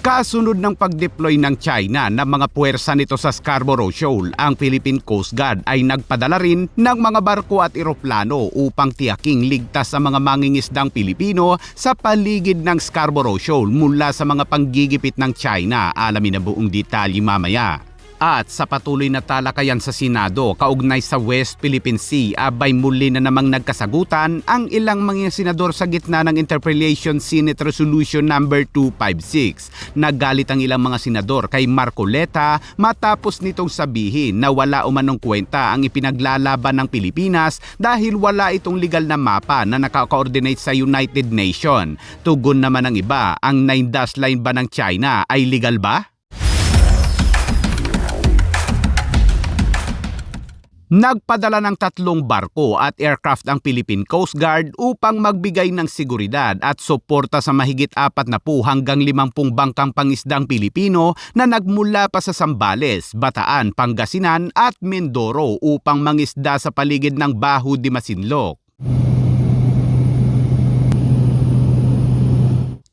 Kasunod ng pag-deploy ng China ng mga puwersa nito sa Scarborough Shoal, ang Philippine Coast Guard ay nagpadala rin ng mga barko at eroplano upang tiyaking ligtas sa mga mangingisdang Pilipino sa paligid ng Scarborough Shoal mula sa mga panggigipit ng China. Alamin na buong detalye mamaya. At sa patuloy na talakayan sa Senado kaugnay sa West Philippine Sea, abay muli na namang nagkasagutan ang ilang mga senador sa gitna ng Interpellation Senate Resolution number 256. Nagalit ang ilang mga senador kay Marcoleta matapos nitong sabihin na wala umanong kwenta ang ipinaglalaban ng Pilipinas dahil wala itong legal na mapa na naka-coordinate sa United Nations. Tugon naman ng iba, ang 9-dash line ba ng China ay legal ba? Nagpadala ng 3 barko at aircraft ang Philippine Coast Guard upang magbigay ng seguridad at suporta sa mahigit 40 hanggang 50 bangkang pangisdang Pilipino na nagmula pa sa Zambales, Bataan, Pangasinan at Mindoro upang mangisda sa paligid ng Baho de Masinloc.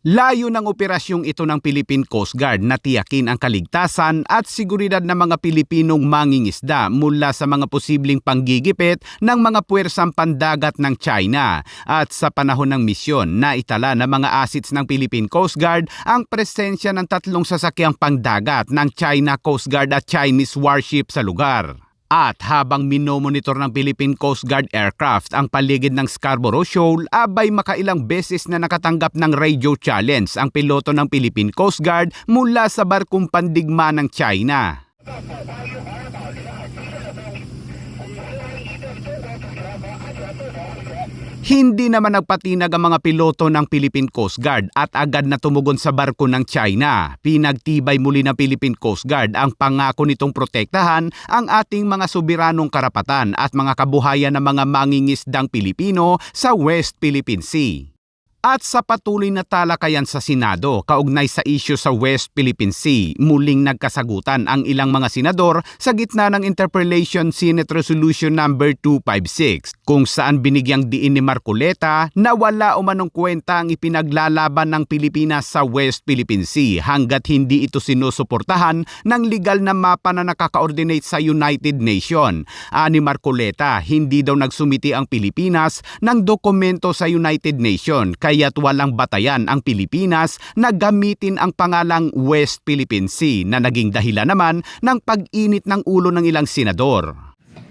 Layo ng operasyong ito ng Philippine Coast Guard na tiyakin ang kaligtasan at seguridad ng mga Pilipinong mangingisda mula sa mga posibleng panggigipit ng mga puwersang pandagat ng China. At sa panahon ng misyon, naitala ng mga assets ng Philippine Coast Guard ang presensya ng 3 sasakyang pandagat ng China Coast Guard at Chinese warship sa lugar. At habang minomonitor ng Philippine Coast Guard aircraft ang paligid ng Scarborough Shoal, abay makailang beses na nakatanggap ng radio challenge ang piloto ng Philippine Coast Guard mula sa barkong pandigma ng China. Hindi naman nagpatinag ang mga piloto ng Philippine Coast Guard at agad na tumugon sa barko ng China. Pinagtibay muli ng Philippine Coast Guard ang pangako nitong protektahan ang ating mga soberanong karapatan at mga kabuhayan ng mga mangingisdang Pilipino sa West Philippine Sea. At sa patuloy na talakayan sa Senado kaugnay sa isyu sa West Philippine Sea, muling nagkasagutan ang ilang mga senador sa gitna ng Interpellation Senate Resolution number 256 kung saan binigyang diin ni Marcoleta na wala umanong kwenta ang ipinaglalaban ng Pilipinas sa West Philippine Sea hanggat hindi ito sinusuportahan ng legal na mapa na nakaka-coordinate sa United Nations. Ani Marcoleta, hindi daw nagsumiti ang Pilipinas ng dokumento sa United Nations kaya't walang batayan ang Pilipinas na gamitin ang pangalang West Philippine Sea na naging dahilan naman ng pag-init ng ulo ng ilang senador.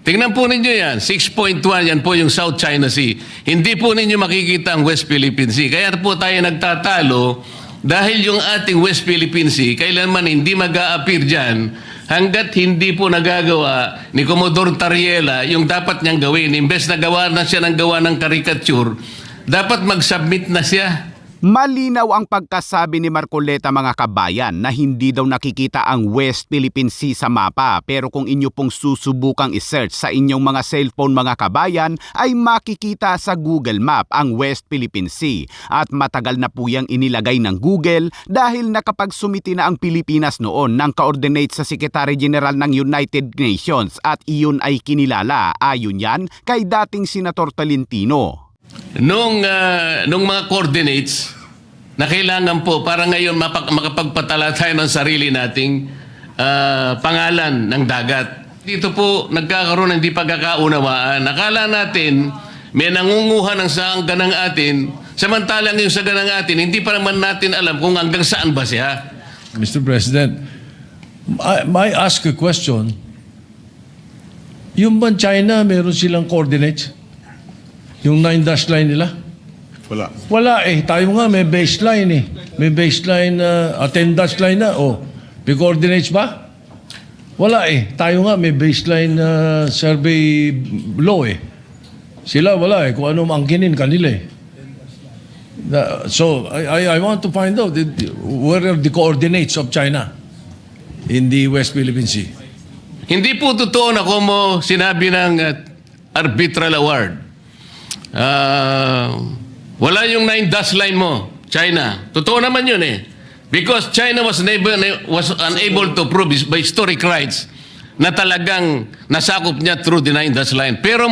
Tingnan po ninyo yan, 6.1, yan po yung South China Sea. Hindi po ninyo makikita ang West Philippine Sea. Kaya po tayo nagtatalo dahil yung ating West Philippine Sea kailanman hindi mag-a-appear dyan hanggat hindi po nagagawa ni Commodore Tariela yung dapat niyang gawin. Imbes na gawa na siya ng gawa ng caricature, dapat mag-submit na siya. Malinaw ang pagkasabi ni Marcoleta mga kabayan na hindi daw nakikita ang West Philippine Sea sa mapa, pero kung inyo pong susubukang isearch sa inyong mga cellphone mga kabayan ay makikita sa Google Map ang West Philippine Sea at matagal na po yang inilagay ng Google dahil nakapagsumiti na ang Pilipinas noon ng coordinate sa Secretary General ng United Nations at iyon ay kinilala ayon yan kay dating Senator Tolentino. Nung mga coordinates na kailangan po para ngayon makapagpatala tayo ng sarili nating pangalan ng dagat. Dito po nagkakaroon ng hindi pagkakaunawaan. Akala natin may nangunguha ng saangganang atin, samantalang yung saganang atin, hindi pa naman natin alam kung hanggang saan ba siya. Mr. President, may I ask a question? Yung ba China, meron silang coordinates? Yung 9-dash line nila? Wala. Wala eh. Tayo nga may baseline eh. May baseline, 10-dash line na. Oh, may coordinates ba? Wala eh. Tayo nga may baseline survey law eh. Sila wala eh. Kung ano maangkinin kanila eh. So, I want to find out where are the coordinates of China in the West Philippine Sea. Hindi po totoo na como sinabi ng arbitral award. Wala yung 9-dash line mo, China. Totoo naman yun eh. Because China was unable to prove by historic rights na talagang nasakop niya through the 9-dash line. Pero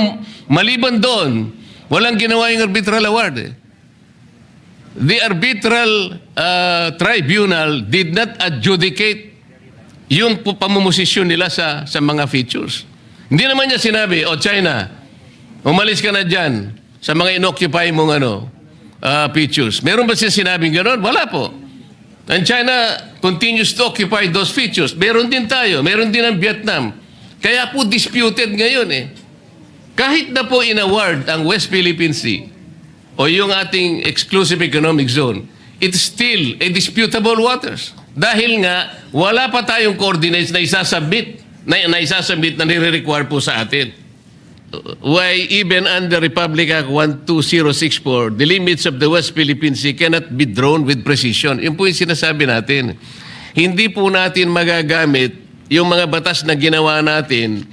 maliban doon, walang ginawa yung arbitral award eh. the arbitral tribunal did not adjudicate yung pamumosisyon nila sa mga features. Hindi naman niya sinabi, China, umalis ka na dyan sa mga inoccupy mong features. Meron ba siya sinabing gano'n? Wala po. And China continues to occupy those features. Meron din tayo. Meron din ang Vietnam. Kaya po disputed ngayon eh. Kahit na po in-award ang West Philippine Sea o yung ating exclusive economic zone, it's still a disputable waters. Dahil nga, wala pa tayong coordinates na isasubmit na nire-require po sa atin. Why even under Republic Act 12064, the limits of the West Philippine Sea cannot be drawn with precision. Yun po yung sinasabi natin. Hindi po natin magagamit yung mga batas na ginawa natin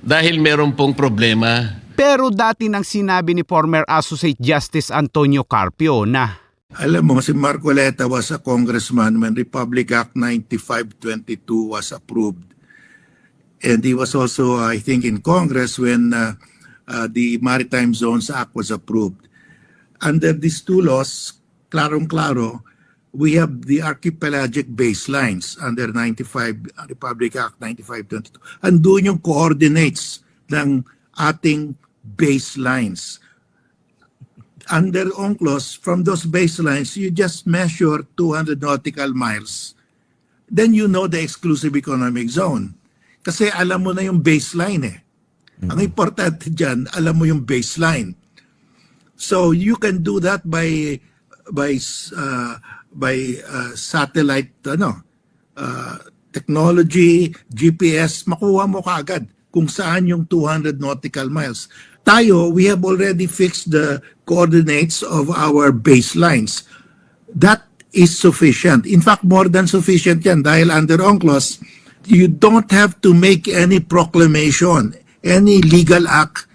dahil meron pong problema. Pero dati nang sinabi ni former Associate Justice Antonio Carpio na Alam mo, si Marcoleta was a congressman when Republic Act 9522 was approved. And he was also, I think, in Congress when the Maritime Zones Act was approved. Under these two laws, klarong-klaro, we have the archipelagic baselines under Republic Act 9522. Andun yung coordinates ng ating baselines. Under UNCLOS, from those baselines, you just measure 200 nautical miles. Then you know the exclusive economic zone. Kasi alam mo na yung baseline eh. Ang importante dyan, alam mo yung baseline. So you can do that by satellite technology, GPS, makuha mo kaagad kung saan yung 200 nautical miles. Tayo, we have already fixed the coordinates of our baselines. That is sufficient. In fact, more than sufficient yan dahil under UNCLOS, you don't have to make any proclamation, any legal act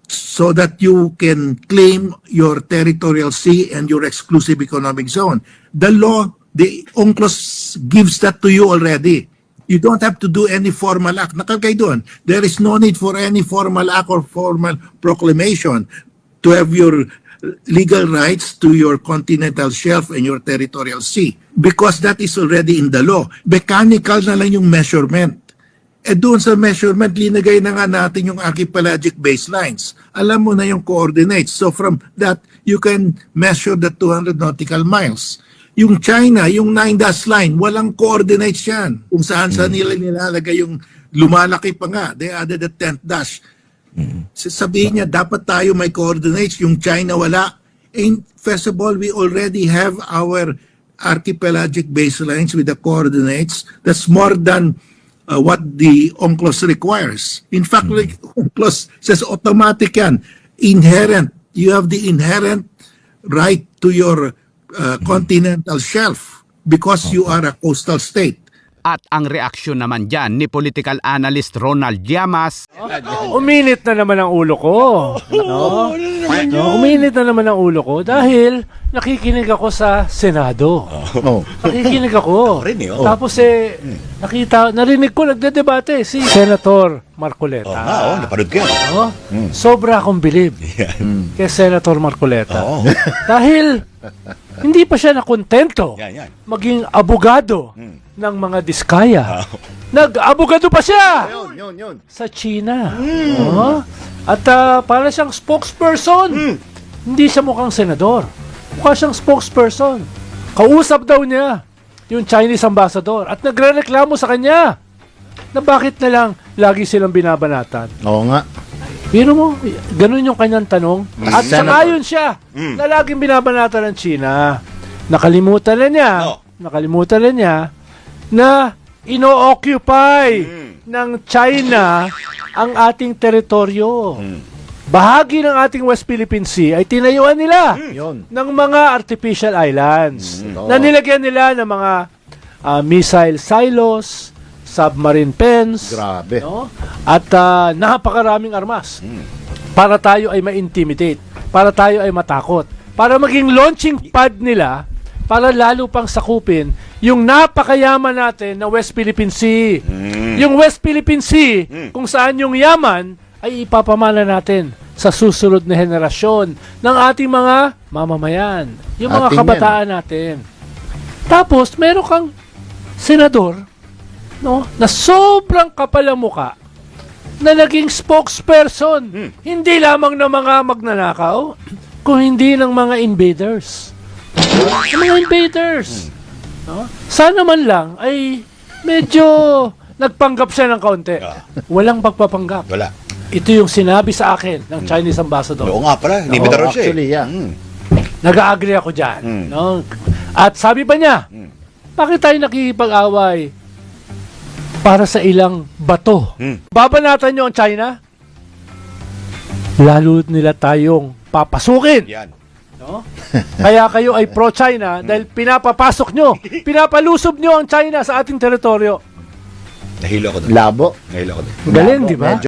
so that you can claim your territorial sea and your exclusive economic zone. The law, the UNCLOS gives that to you already. You don't have to do any formal act. Nakalagay doon. There is no need for any formal act or formal proclamation to have your legal rights to your continental shelf and your territorial sea because that is already in the law. Mechanical na lang yung measurement. Eh doon sa measurement, linagay na nga natin yung archipelagic baselines. Alam mo na yung coordinates. So from that, you can measure the 200 nautical miles. Yung China, yung 9-dash line, walang coordinates yan. Kung saan nila nilalagay yung lumalaki pa nga. They added the 10th dash. Sabihin niya, dapat tayo may coordinates. Yung China wala. And first of all, we already have our archipelagic baselines with the coordinates. That's more than what the UNCLOS requires. In fact, like UNCLOS says automatic yan. Inherent. You have the inherent right to your continental shelf because you are a coastal state. at ang reaksyon naman dyan ni political analyst Ronald Llamas. Uminit na naman ang ulo ko. No? Uminit na naman ang ulo ko dahil nakikinig ako sa Senado. Nakikinig ako. Tapos narinig ko nagdedebate si Senator Marcoleta. Napanood ko yan. Sobra akong bilib kay Senator Marcoleta. Dahil hindi pa siya nakontento maging abogado ng mga diskaya. Nag-abogado pa siya sa China. At para siyang spokesperson. Hindi siya mukhang senador. Mukha siyang spokesperson. Kausap daw niya yung Chinese ambassador at nagrereklamo sa kanya na bakit na lang lagi silang binabanatan. Oo nga. Pero mo, ganun yung kanyang tanong. At sangayon siya na laging binabanatan ng China. Nakalimutan na niya na ino-occupy ng China ang ating teritoryo. Bahagi ng ating West Philippine Sea ay tinayuan nila ng mga artificial islands na nilagyan nila ng mga missile silos, submarine pens, at napakaraming armas para tayo ay ma-intimidate, para tayo ay matakot, para maging launching pad nila, para lalo pang sakupin yung napakayaman natin na West Philippine Sea. Yung West Philippine Sea, kung saan yung yaman ay ipapamana natin sa susunod na henerasyon ng ating mga mamamayan, yung mga Ating kabataan natin. Tapos, meron kang senador, no, na sobrang kapal ang muka, na naging spokesperson, hindi lamang ng mga magnanakaw, kung hindi ng mga invaders. Ng mga invaders. No? Sana man lang ay medyo nagpanggap siya ng kaunti. Walang pagpapanggap. Wala. Ito yung sinabi sa akin ng Chinese ambassador. Oo nga pala, hindi Oo, ba raw siya Actually, yeah. Nag-agree ako dyan. No? At sabi pa niya, bakit tayo nakikipag-away para sa ilang bato? Babanatan nyo ang China? Lalo nila tayong papasukin. Yan. No? Kaya kayo ay pro-China dahil pinapapasok nyo, pinapalusob nyo ang China sa ating teritoryo. Nahilo ako doon. Labo. Nahilo ako doon. Galing, di ba? Medyo